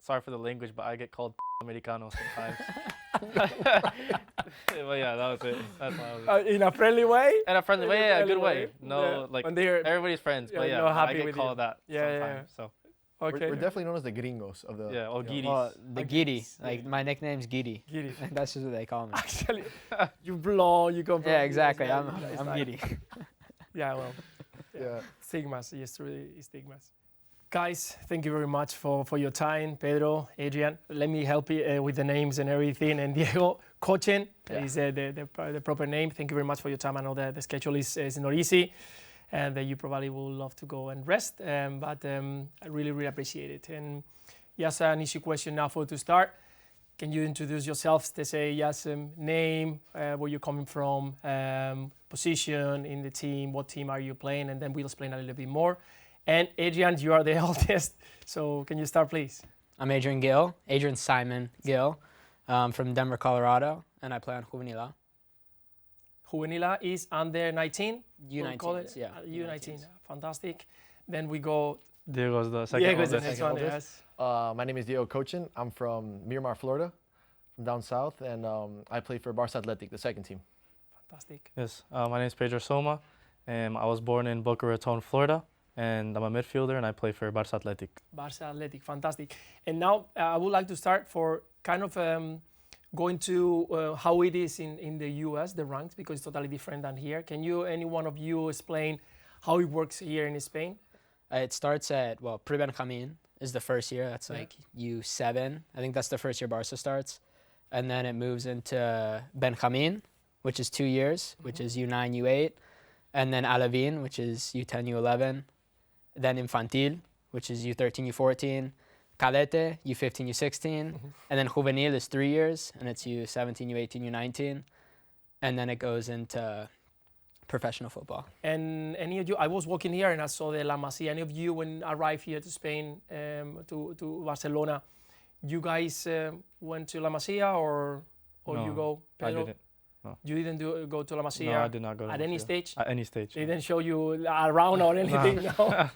sorry for the language, but I get called Americano sometimes. But yeah, that was it. That's why I was In a friendly way? in a friendly way, yeah, a good way. No, Yeah. like When they're everybody's friends, but yeah, yeah, not I happy get with called you. that Yeah, yeah, sometimes. So okay. We're definitely known as the gringos of the. yeah, or you know, Giddies. Well, the Giddy. Giddies, Like, my nickname's Giddy. Giddy. That's just what they call me. Actually, you blonde, you come from... Yeah, exactly. Yes, I'm it's I'm like- Giddy. Yeah, well, Yeah. stigmas, yes, really stigmas. Guys, thank you very much for your time, Pedro, Adrián. Let me help you with the names and everything. And Diego Kochen is the proper name. Thank you very much for your time. I know that the schedule is not easy and that you probably will love to go and rest, but I really, really appreciate it. And yes, an easy question now to start. Can you introduce yourselves to say yes, name, where you're coming from, position in the team, what team are you playing, and then we'll explain a little bit more. And Adrián, you are the eldest, so can you start, please? I'm Adrian Simon Gill, from Denver, Colorado, and I play on Juvenil. Juvenila is under 19. U19s, yeah. U19, fantastic. Then we go. Diego's the second Diego's the oldest. next one, oldest. yes. My name is Diego Kochen. I'm from Miramar, Florida, from down south, and I play for Barça Athletic, the second team. Fantastic. Yes, my name is Pedro Soma, and I was born in Boca Raton, Florida, and I'm a midfielder, and I play for Barça Athletic. Barça Athletic, fantastic. And now I would like to start for kind of going to how it is in the US, the ranks, because it's totally different than here. Can you, any one of you, explain how it works here in Spain? It starts at, well, pre-Benjamin is the first year. That's like U7. I think that's the first year Barca starts. And then it moves into Benjamin, which is 2 years, which is U9, U8. And then Alevin, which is U10, U11. Then Infantil, which is U13, U14. Cadete, U15, U16. And then Juvenil is 3 years, and it's U17, U18, U19. And then it goes into professional football. And any of you, I was walking here and I saw the La Masia. Any of you, when arrived here to Spain, to Barcelona, you guys went to La Masia or No, you go? Pedro? I didn't. No. You didn't go to La Masia? No, I did not go to at La any Masia. stage? At any stage. They didn't show you around or anything? No.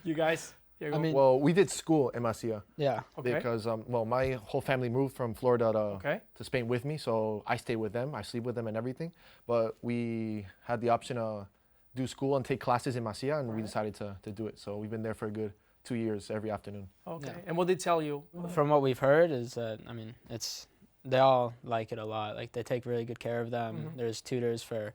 You guys? Diego? I mean, Well, we did school in Masia yeah. okay. because my whole family moved from Florida Okay. to Spain with me, so I stayed with them. I sleep with them and everything. But we had the option to do school and take classes in Masia, and we decided to do it. So we've been there for a good 2 years every afternoon. Okay. Yeah. And what did they tell you? From what we've heard is that, I mean, they all like it a lot. Like, they take really good care of them. There's tutors for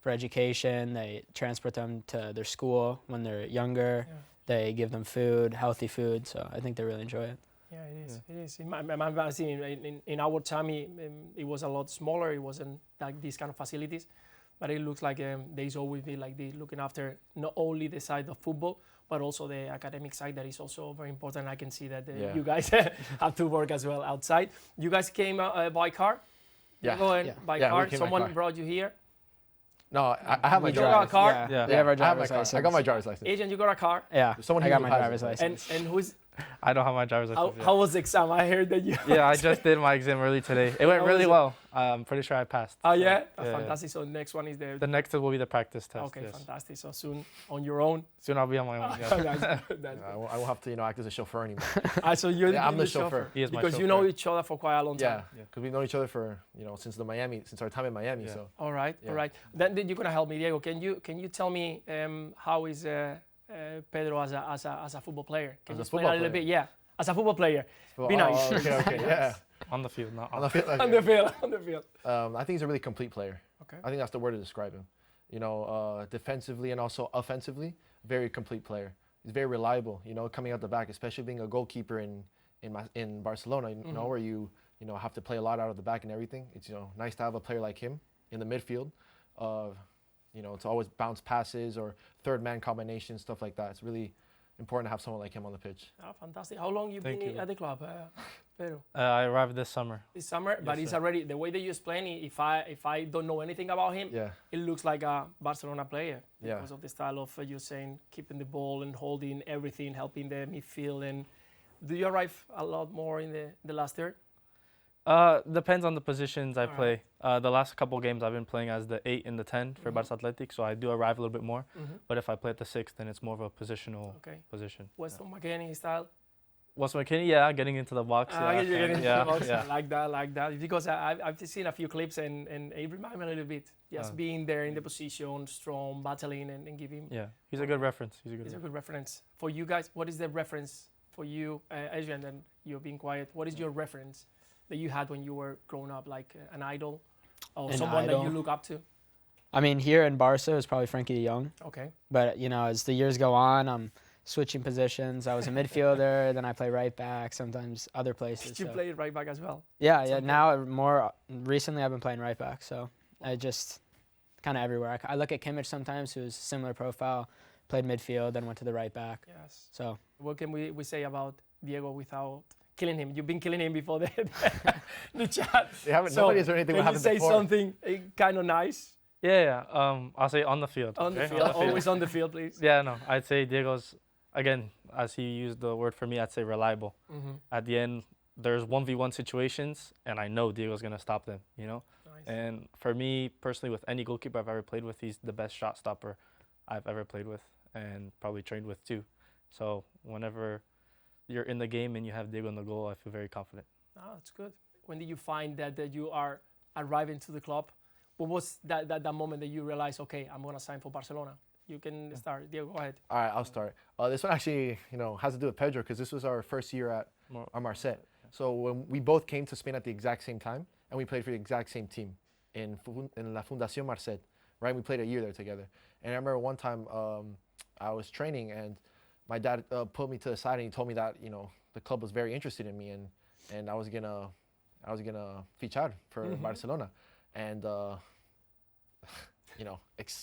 education. They transport them to their school when they're younger. Yeah. They give them food, healthy food. So I think they really enjoy it. Yeah, it is. It is. In our time, it was a lot smaller. It wasn't like these kind of facilities, but it looks like there's always been like this, looking after not only the side of football, but also the academic side that is also very important. I can see that you guys have to work as well outside. You guys came by car? Yeah. By Yeah, we car. came by Someone car. brought you here. No, I have my You got a driver's car? Yeah. Yeah. We have our I have my driver's car. license. I got my driver's license. Agent, you got a car. Yeah, Someone I here got who my has driver's it. license. And who's? I don't have my driver's license yet. How was the exam? I heard that you. Yeah, I just did my exam early today. It went How really was it? well. I'm pretty sure I passed. Oh So, yeah, yeah. fantastic. So next one is The next will be the practice test. Okay, yes. fantastic. So soon on your own. Soon I'll be on my own. That's Yeah. good. That's I won't have to act as a chauffeur anymore. good. So you're Yeah, I'm the the chauffeur. He is my because you know chauffeur. each other for quite a long time. Yeah, because we've known each other for since our time in Miami. Yeah. So All right, Yeah. all right. Then you're gonna help me, Diego. Can you tell me how is Pedro as a football player? Can As you a explain football a little player? bit? Yeah, as a football player. Be nice. Okay, yeah. On the field, not On on the field, On the field, on the field. I think he's a really complete player. Okay. I think that's the word to describe him. Defensively and also offensively, very complete player. He's very reliable. Coming out the back, especially being a goalkeeper in Barcelona. Where you have to play a lot out of the back and everything. It's nice to have a player like him in the midfield. To always bounce passes or third man combinations, stuff like that. It's really important to have someone like him on the pitch. Oh, fantastic. How long you Thank been you. at the club, Pedro? I arrived this summer. This summer, but Yes, it's sir. already the way that you explain it. If I don't know anything about him, Yeah. it looks like a Barcelona player Yeah. because of the style of you saying keeping the ball and holding everything, helping the midfield. And do you arrive a lot more in the last third? Depends on the positions I Alright. play. The last couple games I've been playing as the 8 and the 10 for Barça Athletic, so I do arrive a little bit more. But if I play at the 6, then it's more of a positional Okay. position. Weston McKennie style. Once McKinney, yeah, getting into the box. I get you getting into yeah, the box. yeah. I like that. Because I've seen a few clips and it reminds me a little bit. Just being there in the position, strong, battling, and giving. Yeah, he's a good reference. He's a good reference. For you guys, what is the reference for you, Adrian, and you're being quiet? What is your reference that you had when you were growing up, like an idol or someone that you look up to? I mean, here in Barca, it's probably Frankie de Jong. Okay. But, you know, as the years go on, I'm switching positions. I was a midfielder, then I play right back, sometimes other places. Did you play right back as well? Yeah. Now, more recently, I've been playing right back. So I just kind of everywhere. I look at Kimmich sometimes, who's similar profile, played midfield, then went to the right back. Yes. So what can we say about Diego without killing him? You've been killing him before the chat. Nobody's heard anything. Can you say something kind of nice? Yeah. I'll say on the field. On the field. Always on the field, please. Yeah, no. I'd say Diego's, again, as he used the word for me, I'd say reliable. Mm-hmm. At the end, there's 1v1 situations, and I know Diego's going to stop them, you know? Nice. And for me, personally, with any goalkeeper I've ever played with, he's the best shot stopper I've ever played with and probably trained with too. So whenever you're in the game and you have Diego in the goal, I feel very confident. Oh, that's good. When did you find that you are arriving to the club? What was that moment that you realized, okay, I'm going to sign for Barcelona? You can start. Diego, go ahead. All right, I'll start. This one actually, has to do with Pedro because this was our first year at Marseille. So when we both came to Spain at the exact same time, and we played for the exact same team in La Fundación Marseille, right? We played a year there together. And I remember one time I was training, and my dad pulled me to the side, and he told me that the club was very interested in me, and I was gonna fichar for Barcelona, and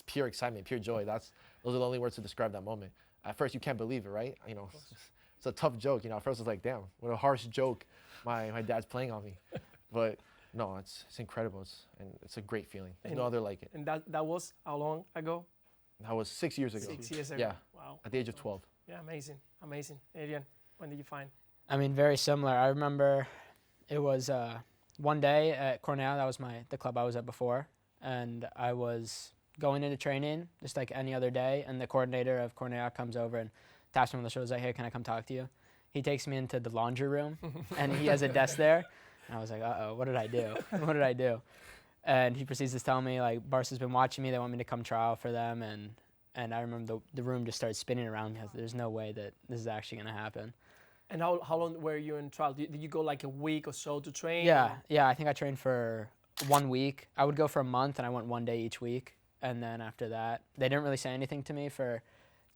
pure excitement, pure joy. Those are the only words to describe that moment. At first, you can't believe it, right? It's a tough joke. At first, I was like, damn, what a harsh joke my dad's playing on me. But no, it's incredible. It's a great feeling. There's no other like it. And that was how long ago? That was 6 years ago. 6 years ago. Yeah. Wow. At the age of 12. Yeah, amazing. Adrian, when did you find? I mean, very similar. I remember it was one day at Cornell. That was the club I was at before. And I was going into training just like any other day. And the coordinator of Cornell comes over and taps me on the shoulder, like, hey, can I come talk to you? He takes me into the laundry room and he has a desk there. And I was like, uh-oh, what did I do? What did I do? And he proceeds to tell me, like, Barca's been watching me. They want me to come trial for them. And I remember the room just started spinning around me. There's no way that this is actually going to happen. And how long were you in trial? Did you go like a week or so to train? Yeah. I think I trained for 1 week. I would go for a month, and I went 1 day each week. And then after that, they didn't really say anything to me for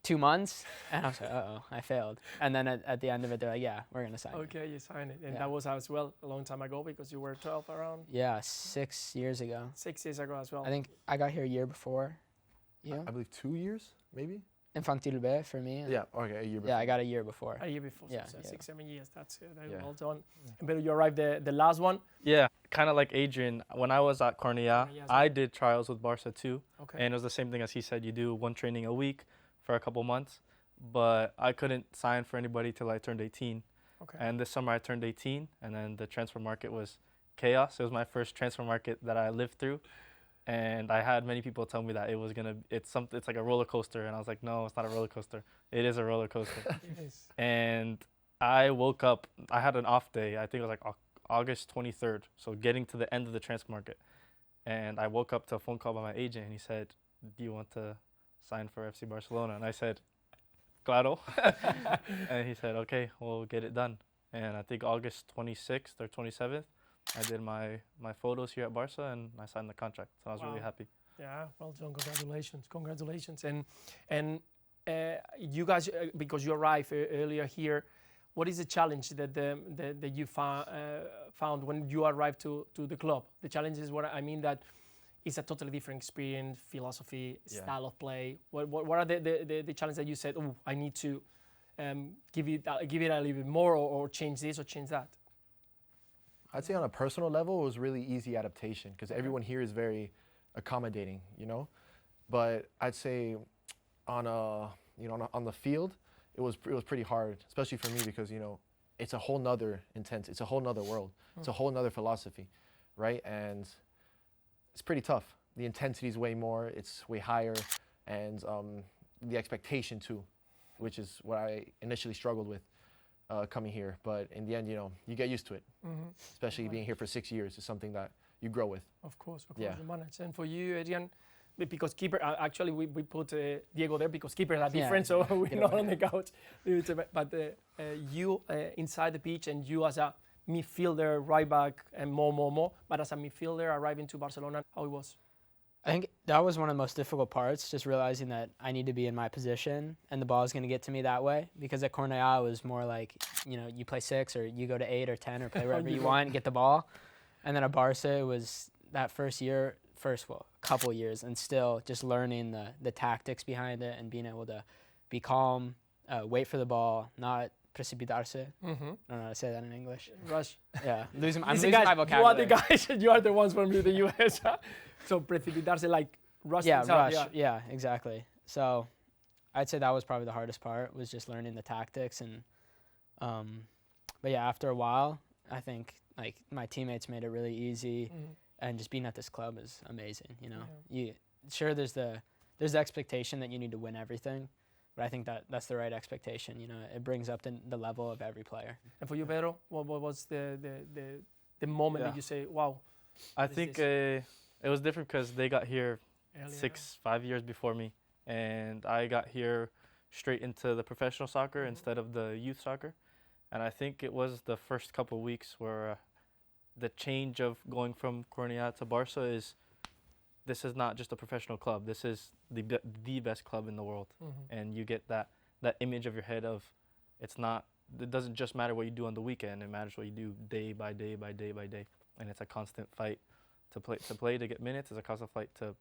2 months. And I was like, uh-oh, I failed. And then at the end of it, they're like, yeah, we're going to sign it. Okay, you signed it. And that was as well a long time ago because you were 12 around? Yeah, 6 years ago. 6 years ago as well. I think I got here a year before. You? I believe 2 years, maybe? Infantil B for me. Yeah, okay, a year before. Yeah, I got a year before. A year before, Yeah, so yeah. 6, 7 years. That's Yeah. well done. And Pedro, you arrived the last one? Yeah, kind of like Adrian. When I was at Cornell, Cornellà, I did trials with Barca too. Okay. And it was the same thing as he said. You do one training a week for a couple months. But I couldn't sign for anybody till I turned 18. Okay. And this summer I turned 18, and then the transfer market was chaos. It was my first transfer market that I lived through. And I had many people tell me that it's like a roller coaster. And I was like, no, it's not a roller coaster. It is a roller coaster. It is. And I woke up, I had an off day. I think it was like August 23rd. So getting to the end of the transfer market. And I woke up to a phone call by my agent, and he said, do you want to sign for FC Barcelona? And I said, claro. And he said, okay, we'll get it done. And I think August 26th or 27th, I did my photos here at Barca, and I signed the contract. So I was really happy. Yeah, well done. Congratulations. And you guys, because you arrived earlier here, what is the challenge that you found when you arrived to the club? The challenge is what I mean that it's a totally different experience, philosophy, style of play. What are the challenges that you said, oh, I need to give it a little bit more or change this or change that? I'd say on a personal level, it was really easy adaptation because everyone here is very accommodating, But I'd say on the field, it was pretty hard, especially for me because it's a whole nother it's a whole nother world, it's a whole nother philosophy, right? And it's pretty tough. The intensity is way more, it's way higher, and the expectation too, which is what I initially struggled with. coming here, but in the end, you get used to it. Especially being here for 6 years is something that you grow with. Of course, Yeah. you manage. And for you, Adrian, because keeper, actually we put Diego there because keepers are different, so we're not on the couch. But you inside the pitch and you as a midfielder, right back, and more. But as a midfielder arriving to Barcelona, how it was? I think that was one of the most difficult parts, just realizing that I need to be in my position and the ball is going to get to me that way. Because at Cornellà, it was more like, you play 6 or you go to 8 or 10 or play wherever you want and get the ball. And then at Barca, it was that couple years, and still just learning the tactics behind it and being able to be calm, wait for the ball, not precipitarse. I don't know how to say that in English. Rush. Yeah, I'm losing my vocabulary. You are the guys, you are the ones from the US. So precipitarse, like rush. Yeah, rush. Yeah, exactly. So I'd say that was probably the hardest part, was just learning the tactics. And but yeah, after a while, I think like my teammates made it really easy. And just being at this club is amazing. There's the expectation that you need to win everything, but I think that's the right expectation. It brings up the level of every player. And for you, Pedro, what was the moment that you say, wow? I think it was different because they got here Earlier. 5 years before me, and I got here straight into the professional soccer instead of the youth soccer. And I think it was the first couple of weeks where the change of going from Cornellà to Barca this is not just a professional club. This is the best club in the world. And you get that image of your head of it doesn't just matter what you do on the weekend. It matters what you do day by day by day by day. And it's a constant fight to get minutes. It's a constant fight to,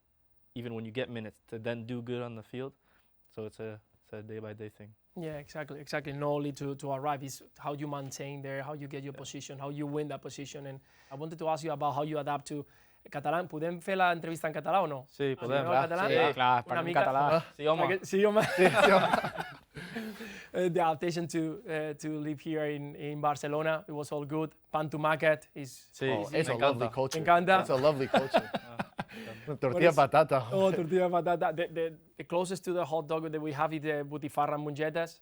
even when you get minutes, to then do good on the field. So it's a day by day thing. Yeah, exactly. Not only to arrive, is how you maintain there, how you get your position, how you win that position. And I wanted to ask you about how you adapt to catalán. ¿Podem fer la entrevista en català o no? Sí, podem. Sí, clar, parlem català. Sí, home. Sí, home. The adaptation to live here in Barcelona, it was all good. Pan tomàquet is... Sí, It's a lovely culture. Me encanta. It's a lovely culture. Tortilla patata. Oh, tortilla patata. The closest to the hot dog that we have is the butifarra and mungetas.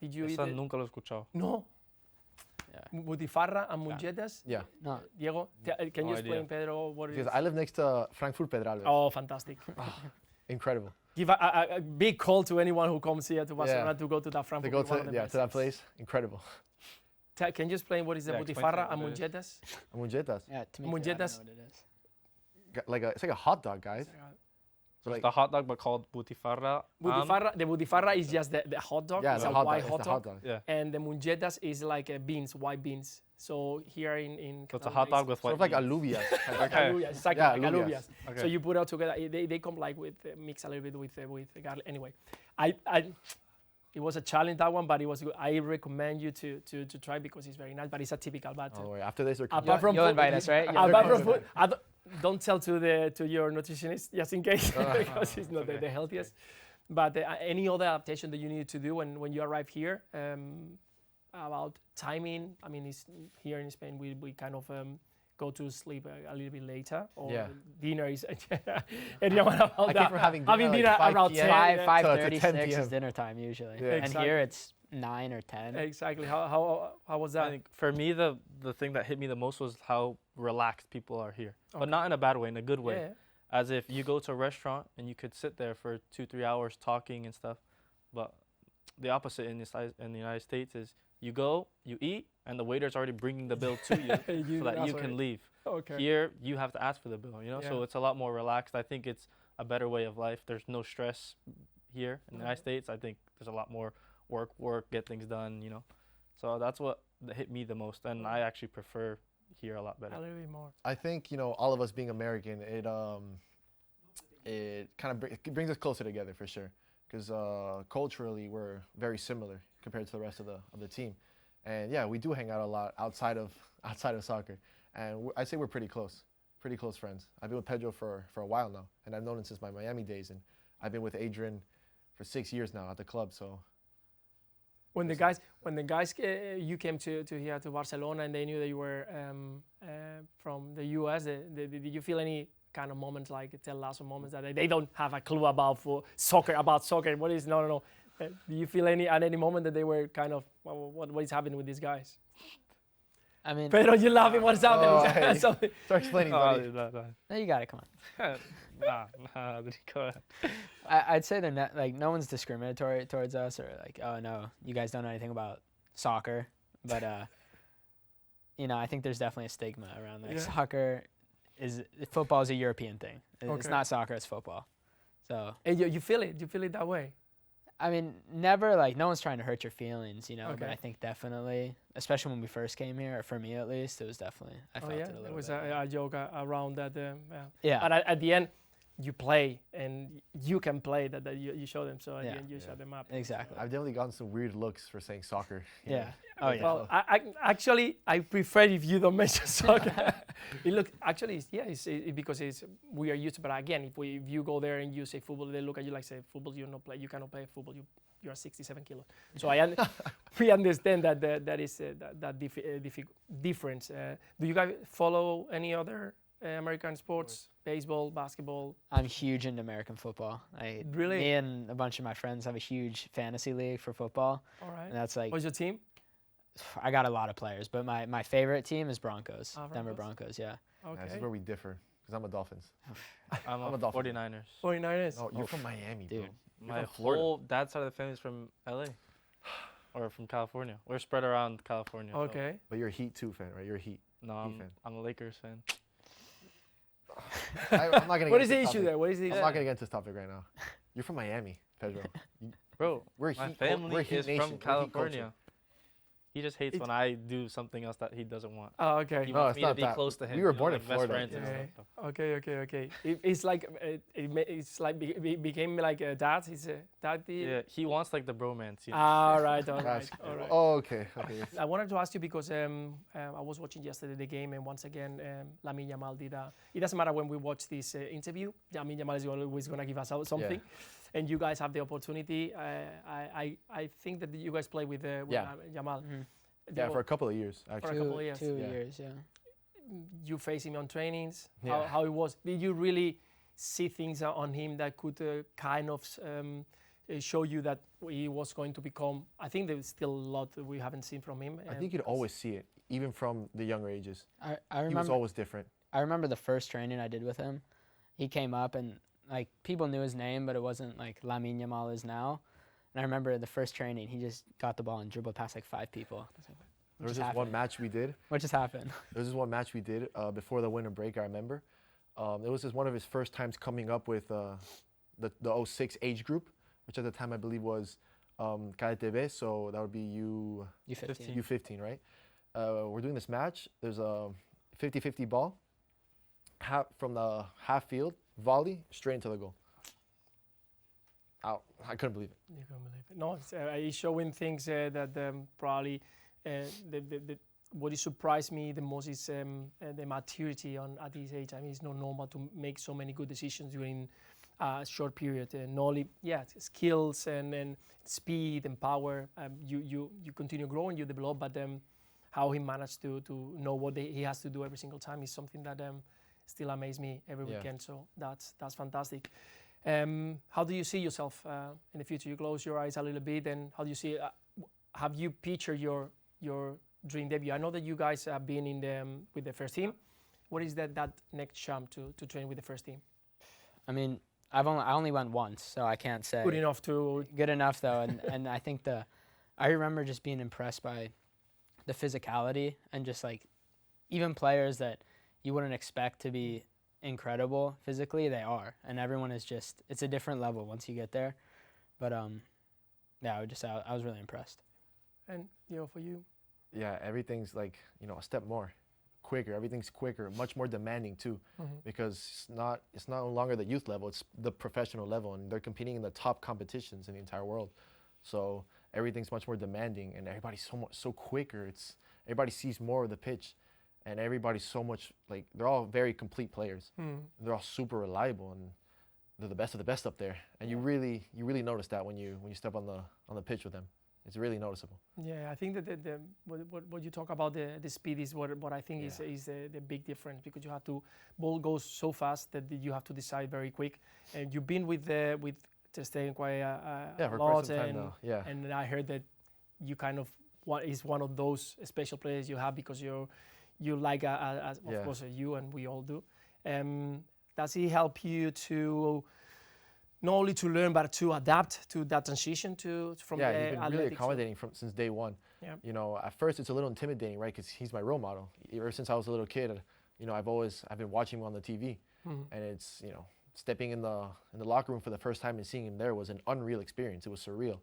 Did you eat Eso it? nunca lo he escuchado. No. Yeah. Butifarra and mungetas? Yeah. No. Diego, can you explain, Pedro, what it is? Because I live next to Frankfurt Pedralbes. Oh, fantastic. Incredible. Give a big call to anyone who comes here to Barcelona Yeah. to go to that Frankfurt. To go one of to the best. that place, incredible. Can you explain what is the Yeah, explain butifarra to and me what it mungetas? Mungetas. Yeah, to me, too, I don't know Mungetas. what it is. It's like a hot dog, guys. So like The hot dog, but called butifarra. The butifarra is just the hot dog. yeah, it's the a hot white dog. hot It's the dog. hot dog. Yeah. And the mungetas is like beans, white beans. So here in So it's a hot dog with Sort white of like beans. alubias. like Okay. alubias, exactly, Yeah, like alubias. alubias. Okay. So you put it all together. They come like with mix a little bit with garlic. Anyway, it was a challenge, that one, but it was good. I recommend you to try because it's very nice. But it's a typical. But Oh, wait, after this, we're apart from You'll food- invite us, right? apart from food, don't tell to your nutritionist just in case because it's not the healthiest. But any other adaptation that you need to do when you arrive here about timing. I mean, it's here in Spain we kind of go to sleep a little bit later, or Yeah. dinner is. Anyone about I that? came from having dinner like 5 around PM. 10. 5:30, 10 6 PM. is dinner time usually. Yeah. And Exactly. here it's 9 or 10. Exactly. How was that? I think for me, the thing that hit me the most was how relaxed people are here. Okay. But not in a bad way, in a good way. Yeah. As if you go to a restaurant and you could sit there for 2-3 hours talking and stuff. But the opposite in the United States is you go, you eat, and the waiter's already bringing the bill to you so that you can leave. Okay. Here, you have to ask for the bill, you know? So Yeah. it's a lot more relaxed. I think it's a better way of life. There's no stress here in the United States. I think there's a lot more work, get things done, you know? So that's what hit me the most. And I actually prefer here a lot better. A little bit more. I think all of us being American, it kind of it brings us closer together for sure, because culturally we're very similar compared to the rest of the team, and yeah, we do hang out a lot outside of soccer, and I say we're pretty close friends. I've been with Pedro for a while now, and I've known him since my Miami days, and I've been with Adrian for 6 years now at the club. So When the guys you came to here to Barcelona and they knew that you were from the US, did you feel any kind of moments like tell us some moments that they don't have a clue about soccer? What is no? Do you feel at any moment that they were kind of, what is happening with these guys? I mean, Pedro, you're laughing. What's happening? Oh, hey. Something- Start explaining, buddy. no, you got it. Come on. Nah, go ahead. I'd say they're not, like, no one's discriminatory towards us or like, oh no, you guys don't know anything about soccer. But you know, I think there's definitely a stigma around like football is a European thing. It's not soccer, it's football. So And you feel it? You feel it that way? I mean, never like no one's trying to hurt your feelings, you know. Okay. But I think definitely, especially when we first came here, or for me at least, it was definitely I felt it a little There was bit. a joke around that. Yeah. But at the end, you play and you can play that you show them. So at the Yeah. end, you shut them up. Exactly. I've definitely gotten some weird looks for saying soccer. you Yeah. know. Oh yeah. Well, I prefer if you don't mention soccer. Because we are used to. But again, if you go there and you say football, they look at you like say football. You cannot play football. You are 67 kilos. So we understand that is difference. Do you guys follow any other American sports? Baseball, basketball. I'm huge into American football. Really? Me and a bunch of my friends have a huge fantasy league for football. All right. And that's like What's your team? I got a lot of players, but my favorite team is Broncos. Denver Broncos. Broncos, yeah. Okay. This is where we differ, because I'm a Dolphins. I'm a a Dolphin. 49ers. 49ers. Oh, you're from Miami, dude. bro. My from Florida. whole dad's side of the family's from LA or from California. We're spread around California. so- Okay. But you're a Heat 2 fan, right? You're a Heat. No, fan. I'm a Lakers fan. I'm not gonna What get is the into this issue topic. there? What is the I'm issue? not gonna get into this topic right now. You're from Miami, Pedro. Bro, We're my Heat. family we're Heat is Nation. from We're Heat California. culture. He just hates when I do something else that he doesn't want. Oh, okay. He No, wants it's me to not be that. close to him. We were you know, born like in best Florida. friends and Yeah. stuff. Okay. It's like it's like became like a dad. He's a daddy. Yeah, he wants like the bromance. You know? All right. That's- All right. Oh, okay. Yes. I wanted to ask you because I was watching yesterday the game, and once again, Lamine Yamal did. It doesn't matter when we watch this interview. Lamine Yamal is always going to give us something, and you guys have the opportunity. I think that you guys play with Yamal. Yeah, for a couple of years, For a actually. couple of years. 2 Yeah. years, yeah. You face him on trainings. Yeah. How it was? Did you really see things on him that could kind of show you that he was going to become? I think there's still a lot that we haven't seen from him. I think you'd always see it, even from the younger ages. I He was remember always different. I remember the first training I did with him. He came up and like people knew his name, but it wasn't like Lamine Yamal is now. And I remember the first training, he just got the ball and dribbled past like 5 people. I was like, There was just this one happened? match we did. what just happened? There was this one match we did before the winter break, I remember. It was just one of his first times coming up with the 06 age group, which at the time I believe was KTB, so that would be U15. U15, right? We're doing this match. There's a 50-50 ball. From the half field, volley, straight into the goal. Out. I couldn't believe it. You can't believe it. No, it's showing things that probably what surprised me the most is the maturity at this age. I mean, it's not normal to make so many good decisions during a short period. Not only, skills and speed and power. You continue growing, you develop, but how he managed to know what he has to do every single time is something that still amazes me every weekend. So that's fantastic. How do you see yourself in the future? You close your eyes a little bit, and how do you see? Have you pictured your dream debut? I know that you guys have been with the first team. What is that next jump to train with the first team? I mean, I only went once, so I can't say. Good enough to. Good enough though, and I think I remember just being impressed by the physicality and just like even players that you wouldn't expect to be incredible physically, they are, and everyone is just, it's a different level once you get there. But yeah, I was really impressed. And for you, Yeah, everything's like, a step more quicker. Everything's quicker, much more demanding too, because it's no longer the youth level, it's the professional level, and they're competing in the top competitions in the entire world. So everything's much more demanding, and everybody's so quicker. Everybody sees more of the pitch, and everybody's so much like, they're all very complete players. They're all super reliable, and they're the best of the best up there. And you really notice that when you step on the pitch with them. It's really noticeable. Yeah, I think that what you talk about the speed is what I think is the big difference, because you have to, ball goes so fast that you have to decide very quick. And you've been with staying quite Yeah, for a lot. quite some time now. Yeah. And I heard that you kind of is one of those special players you have because you like of course you and we all do. Does he help you to not only to learn but to adapt to that transition from the he's been really athletics? accommodating since day one. Yeah. You know, at first it's a little intimidating, right? Because he's my role model. Ever since I was a little kid, you know, I've been watching him on the TV, and it's, you know, stepping in the locker room for the first time and seeing him there was an unreal experience. It was surreal,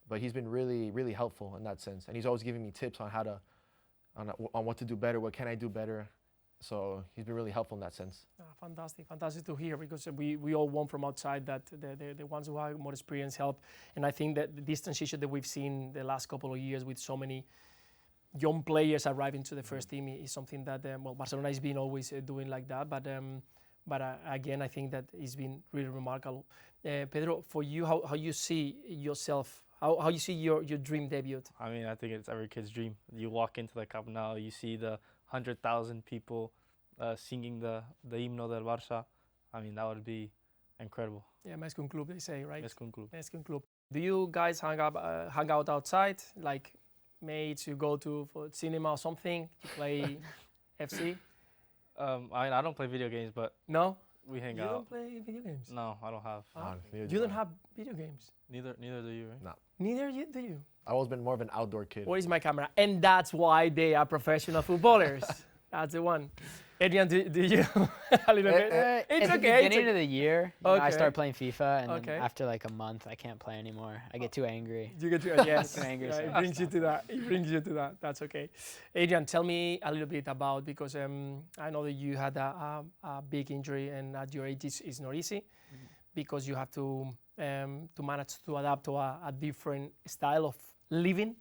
but he's been really, really helpful in that sense, and he's always giving me tips on how to, on what to do better, what can I do better. So he's been really helpful in that sense. Fantastic to hear, because we all want from outside that the ones who have more experience help. And I think that this transition that we've seen the last couple of years with so many young players arriving to the first team is something that, Barcelona has been always doing like that. But again, I think that it's been really remarkable. Pedro, for you, how you see yourself, how you see your dream debut? I mean, I think it's every kid's dream. You walk into the Camp Nou, you see the 100,000 people singing the himno del Barça. I mean, that would be incredible. Yeah, Més que un club, they say, right? Més que un club. Més que un club. Do you guys hang out outside, like mates, you go to for cinema or something, you play FC? I mean, I don't play video games, but No? we hang You out. don't play video games? No, I don't have. You don't have video games? Neither do you, right? No. Neither do you? I've always been more of an outdoor kid. Where is my camera? And that's why they are professional footballers. That's the one. Adrian, do you a little bit? It's at okay. the beginning of the year, you know, I Okay. start playing FIFA, and Okay. then after like a month, I can't play anymore. I get too angry. You get to yes. Too angry, Yeah, so it I'll brings you to that. It brings you to that. That's okay. Adrian, tell me a little bit about, because I know that you had a big injury, and at your age it's not easy, because you have to manage to adapt to a different style of living.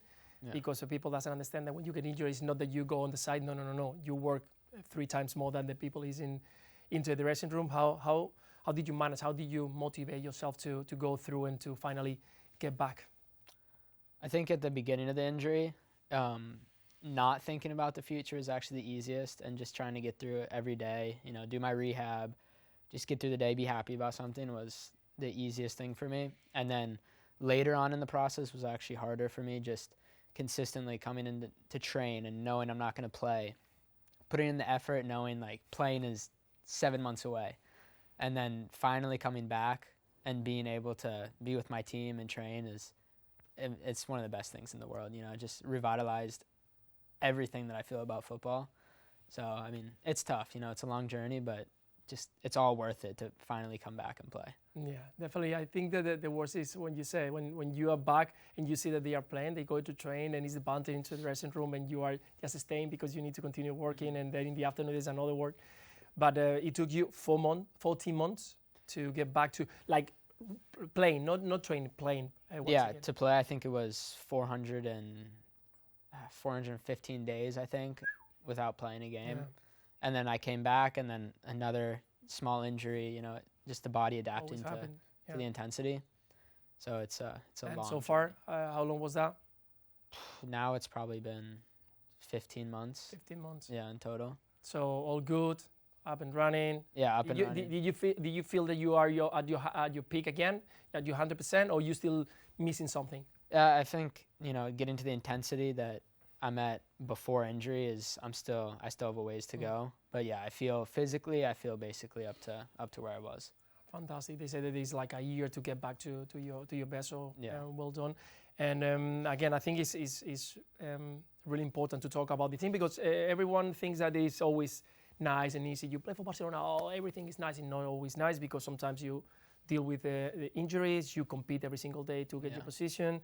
Yeah. Because the people doesn't understand that when you get injured, it's not that you go on the side. No. You work 3 times more than the people is into the dressing room. How did you manage? How did you motivate yourself to go through and to finally get back? I think at the beginning of the injury, not thinking about the future is actually the easiest, and just trying to get through it every day, you know, do my rehab, just get through the day, be happy about something was the easiest thing for me. And then later on in the process was actually harder for me, just consistently coming in to train and knowing I'm not going to play, putting in the effort, knowing like playing is 7 months away, and then finally coming back and being able to be with my team and train it's one of the best things in the world. You know, it just revitalized everything that I feel about football. So, I mean, it's tough, you know, it's a long journey, but just it's all worth it to finally come back and play. Yeah, definitely. I think that the worst is when you say, when you are back and you see that they are playing, they go to train and it's bouncing into the dressing room and you are just staying because you need to continue working, and then in the afternoon there's another work. But it took you 14 months to get back to like playing, not training, playing. Yeah, again. to play, I think it was 415 days, I think, without playing a game. Yeah. And then I came back, and then another small injury, you know, just the body adapting to the intensity. So it's a and long so far, how long was that? Now it's probably been 15 months. 15 months. Yeah, in total. So all good, up and running. Yeah, up and running. Did you feel that you are at your peak again, at your 100%, or you still missing something? I think, you know, getting to the intensity that I'm at before injury I still have a ways to go. But yeah, I feel basically up to where I was. Fantastic. They say that it's like a year to get back to your best. So Yeah. Well done. And again, I think it's really important to talk about the team, because everyone thinks that it's always nice and easy. You play for Barcelona, everything is nice, and not always nice, because sometimes you deal with the injuries. You compete every single day to get your position.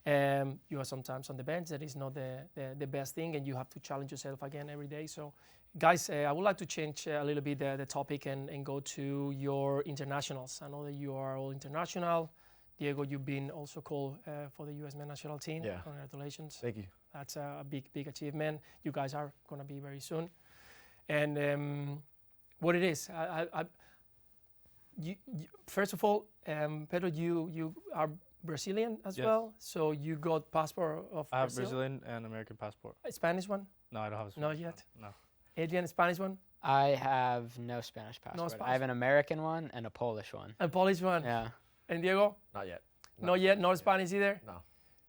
You are sometimes on the bench. That is not the best thing, and you have to challenge yourself again every day. So, guys, I would like to change a little bit the topic and go to your internationals. I know that you are all international. Diego, you've been also called for the U.S. men's national team. Yeah. Congratulations. Thank you. That's a big achievement. You guys are going to be very soon. And what it is, you first of all, Pedro, you are Brazilian as Yes. well, so you got passport of I have Brazil? Brazilian and American passport. A Spanish one? No, I don't have a Not Spanish yet. one. No. Adrian, Spanish one? I have no Spanish passport. I have an American one and a Polish one. A Polish one? Yeah. And Diego? Not yet. Not yet. Not Spanish either. No.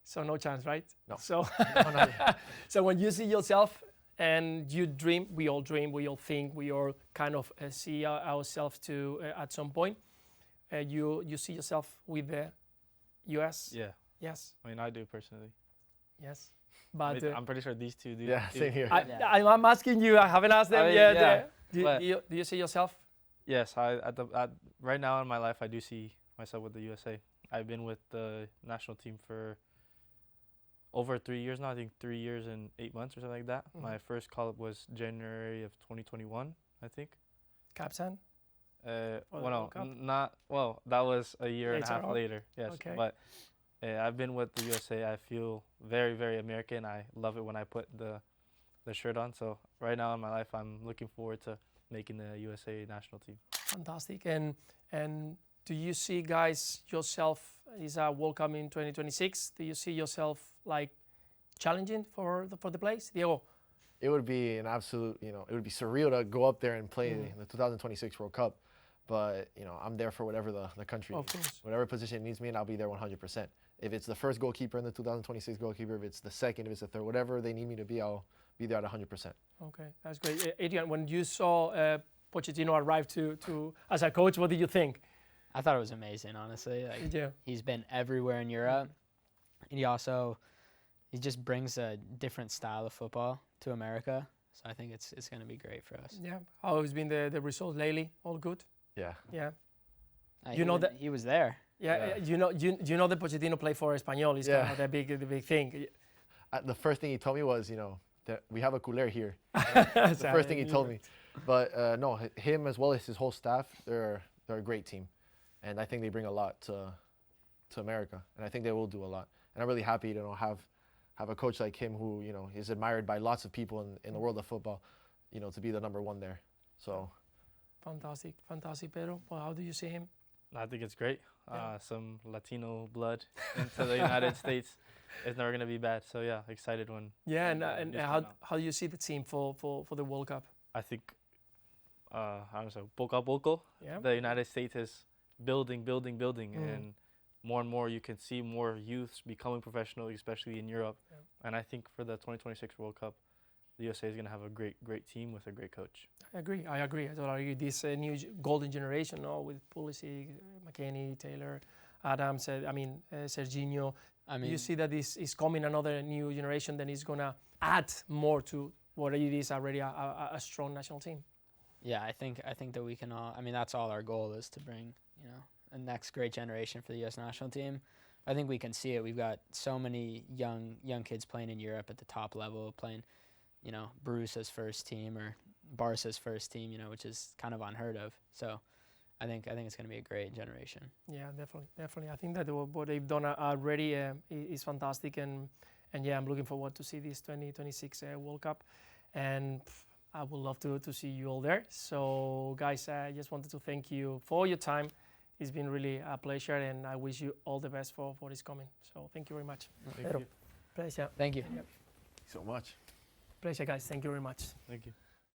So no chance, right? No. So, No, not yet. so when you see yourself and you dream, we all think, we all kind of see ourselves to at some point. You see yourself with the U.S. Yeah. Yes. I mean, I do personally. Yes. But I'm pretty sure these two do. Yeah, too. same here. I'm asking you. I haven't asked them yet. yeah. Do you see yourself? Yes, right now in my life, I do see myself with the USA. I've been with the national team for over 3 years now. I think 3 years and 8 months or something like that. Mhm. My first call-up was January of 2021, I think. Captain? Well, the no, World Cup? not well. That was a year and a Later half on? later. Yes, Okay. but I've been with the USA. I feel very, very American. I love it when I put the shirt on. So right now in my life, I'm looking forward to making the USA national team. Fantastic. And do you see, guys, yourself is a World Cup in 2026? Do you see yourself like challenging for the place, Diego? It would be an absolute, it would be surreal to go up there and play the 2026 World Cup. But, I'm there for whatever the country Of needs. course. Whatever position it needs me in, I'll be there 100%. If it's the first goalkeeper in the 2026 goalkeeper, if it's the second, if it's the third, whatever they need me to be, I'll be there at 100%. Okay, that's great. Adrian, when you saw Pochettino arrive to as a coach, what did you think? I thought it was amazing, honestly. Like, Did you? he's been everywhere in Europe. And he just brings a different style of football to America. So I think it's going to be great for us. Yeah. How has been the result lately? All good? Yeah. Yeah. He was there. Yeah. Yeah. You know that Pochettino played for Espanyol. It's kind of the big thing. The first thing he told me was, that we have a culé here. That's the first thing he told me. But no, him as well as his whole staff, they're a great team. And I think they bring a lot to America. And I think they will do a lot. And I'm really happy to have a coach like him who, is admired by lots of people in the world of football, to be the number one there. So. Fantastic, Pedro. Well, how do you see him? I think it's great. Yeah. Some Latino blood into the United States. It's never gonna be bad. So yeah, excited when. Yeah, and news come out. how do you see the team for the World Cup? I think, I don't know, poco a poco, Yeah. the United States is building, and more you can see more youths becoming professional, especially in Europe. Yeah. And I think for the 2026 World Cup, the USA is gonna have a great team with a great coach. I agree. I totally agree. This new golden generation, with Pulisic, McKennie, Taylor, Adams. Serginho. You see that this is coming another new generation that is gonna add more to what it is already a strong national team. Yeah, I think that we can all. I mean, that's all our goal is to bring a next great generation for the U.S. national team. I think we can see it. We've got so many young kids playing in Europe at the top level, playing, Bruce's first team or Barca's first team, which is kind of unheard of. So I think it's going to be a great generation. Yeah, definitely. I think that what they've done already is fantastic, and yeah, I'm looking forward to see this 2026 World Cup, and I would love to see you all there. So guys, I just wanted to thank you for your time. It's been really a pleasure, and I wish you all the best for this coming. So thank you very much. Thank you. Pleasure. Thank you. So much. Pleasure, guys. Thank you very much. Thank you.